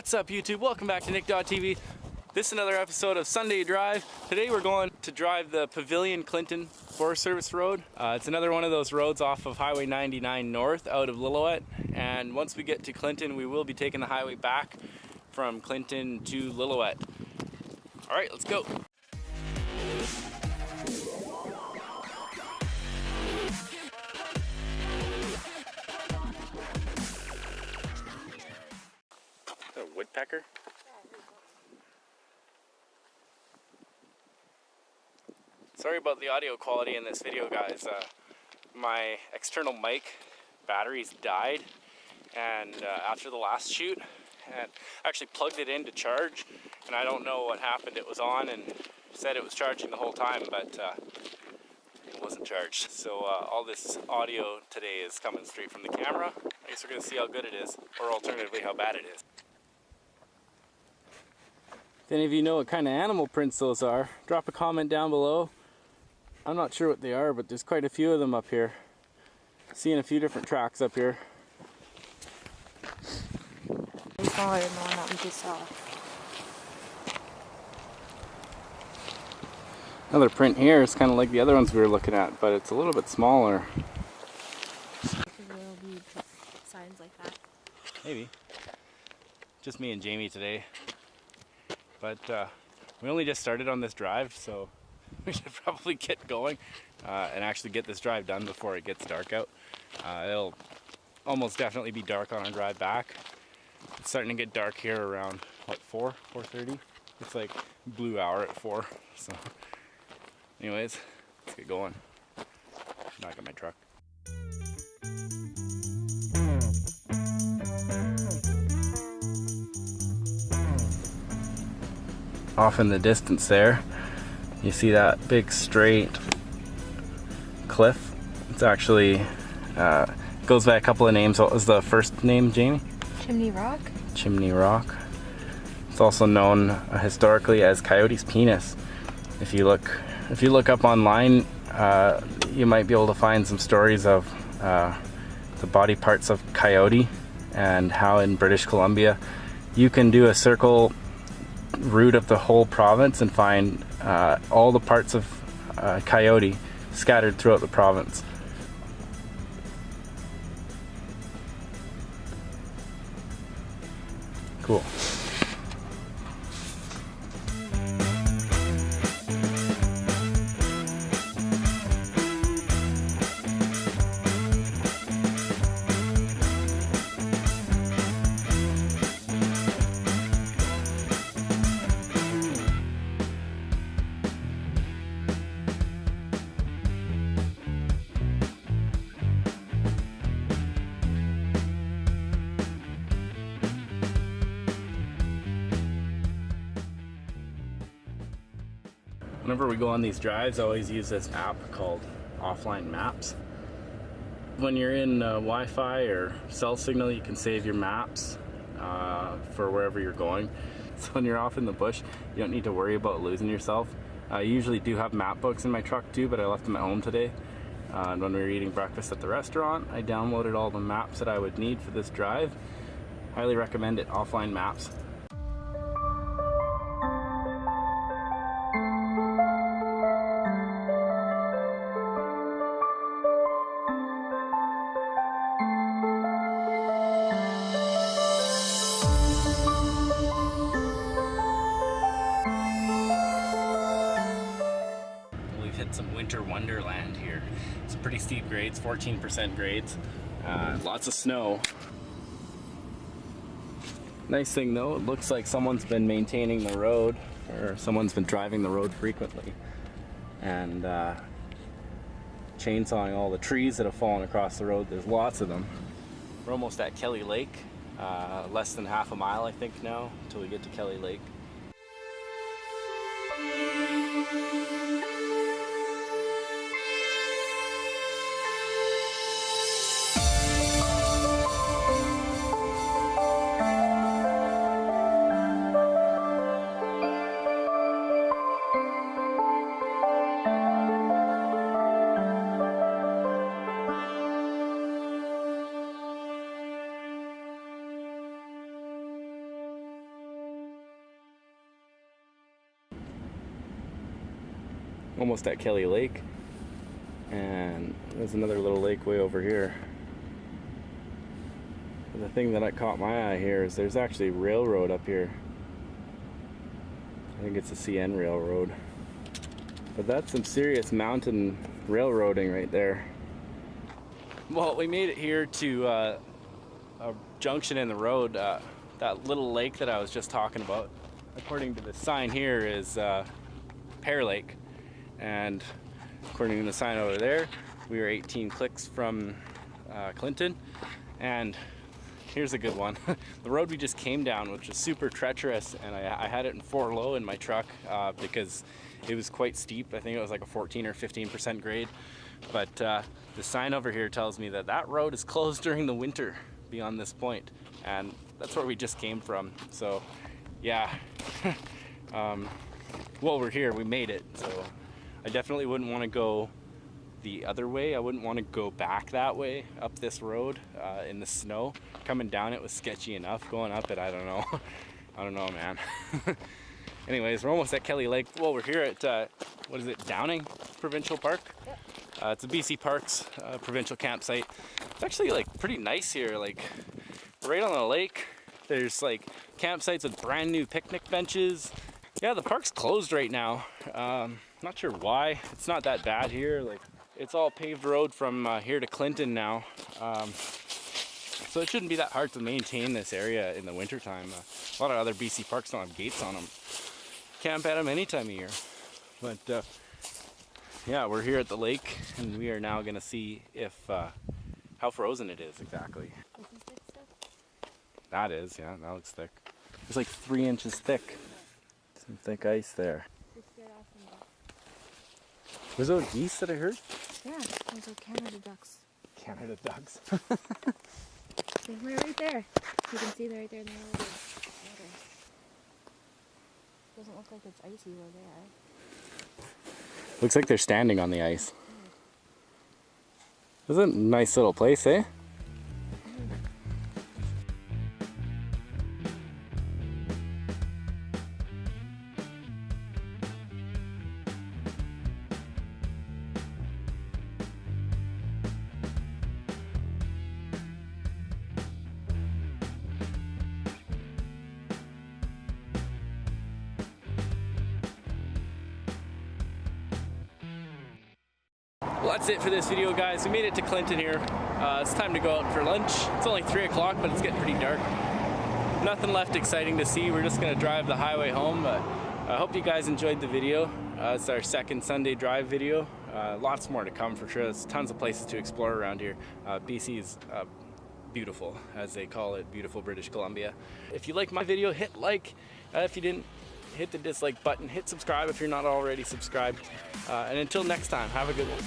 What's up YouTube? Welcome back to Nick.TV. This is another episode of Sunday Drive. Today we're going to drive the Pavilion Clinton Forest Service Road. It's another one of those roads off of Highway 99 north out of Lillooet. And once we get to Clinton, we will be taking the highway back from Clinton to Lillooet. All right, let's go. A woodpecker? Sorry about the audio quality in this video, guys. My external mic batteries died and after the last shoot, and I actually plugged it in to charge, and I don't know what happened. It was on and said it was charging the whole time, but it wasn't charged. So all this audio today is coming straight from the camera. I guess we're gonna see how good it is, or alternatively how bad it is. If any of you know what kind of animal prints those are, drop a comment down below. I'm not sure what they are, but there's quite a few of them up here. Seeing a few different tracks up here. Smaller than the one that we just saw. Another print here is kind of like the other ones we were looking at, but it's a little bit smaller. Because there will be signs like that. Maybe. Just me and Jamie today. But we only just started on this drive, so we should probably get going and actually get this drive done before it gets dark out. It'll almost definitely be dark on our drive back. It's starting to get dark here around, what, 4:30? It's like blue hour at 4. So anyways, let's get going. Back at my truck. Off in the distance there, you see that big straight cliff. It's actually goes by a couple of names. What was the first name, Jamie? Chimney Rock? Chimney Rock. It's also known historically as Coyote's Penis. If you look up online, you might be able to find some stories of the body parts of coyote and how in British Columbia you can do a circle route of the whole province and find all the parts of coyote scattered throughout the province. Cool. Whenever we go on these drives, I always use this app called Offline Maps. When you're in Wi-Fi or cell signal, you can save your maps for wherever you're going. So when you're off in the bush, you don't need to worry about losing yourself. I usually do have map books in my truck too, but I left them at home today. And when we were eating breakfast at the restaurant, I downloaded all the maps that I would need for this drive. Highly recommend it, Offline Maps. Some winter wonderland here. It's pretty steep grades, 14% grades, lots of snow. Nice thing though, it looks like someone's been maintaining the road, or someone's been driving the road frequently and chainsawing all the trees that have fallen across the road. There's lots of them. We're almost at Kelly Lake, less than half a mile I think now until we get to Kelly Lake. almost at Kelly Lake. And there's another little lake way over here. The thing that caught my eye here is there's actually a railroad up here. I think it's a CN railroad. But that's some serious mountain railroading right there. Well, we made it here to a junction in the road. That little lake that I was just talking about, according to the sign here, is Pear Lake. And according to the sign over there, we are 18 clicks from Clinton. And here's a good one. The road we just came down, which was super treacherous, and I had it in 4 low in my truck because it was quite steep. I think it was like a 14 or 15% grade. But the sign over here tells me that that road is closed during the winter beyond this point. And that's where we just came from. So yeah, well, we're here, we made it. So I definitely wouldn't want to go the other way. I wouldn't want to go back that way up this road in the snow. Coming down it was sketchy enough. Going up it, I don't know. I don't know, man. Anyways, we're almost at Kelly Lake. Well, we're here at, what is it, Downing Provincial Park? Yep. It's a BC Parks provincial campsite. It's actually like pretty nice here, like right on the lake. There's like campsites with brand new picnic benches. Yeah, the park's closed right now. Not sure why. It's not that bad here. Like, it's all paved road from here to Clinton now. So it shouldn't be that hard to maintain this area in the wintertime. A lot of other BC parks don't have gates on them. Camp at them any time of year. But yeah, we're here at the lake, and we are now gonna see if how frozen it is exactly. That is, yeah, that looks thick. It's like 3 inches thick. Some thick ice there. Was those geese that I heard? Yeah, those are Canada ducks. Canada ducks. They're right there. You can see they're right there in the middle of the water. Doesn't look like it's icy where they are. Looks like they're standing on the ice. This is a nice little place, eh? Well, that's it for this video, guys. We made it to Clinton here. It's time to go out for lunch. It's only 3 o'clock, but it's getting pretty dark. Nothing left exciting to see. We're just gonna drive the highway home, but I hope you guys enjoyed the video. It's our second Sunday drive video. Lots more to come for sure. There's tons of places to explore around here. BC is beautiful, as they call it, beautiful British Columbia. If you like my video, hit like. If you didn't, hit the dislike button, hit subscribe if you're not already subscribed. And until next time, have a good one.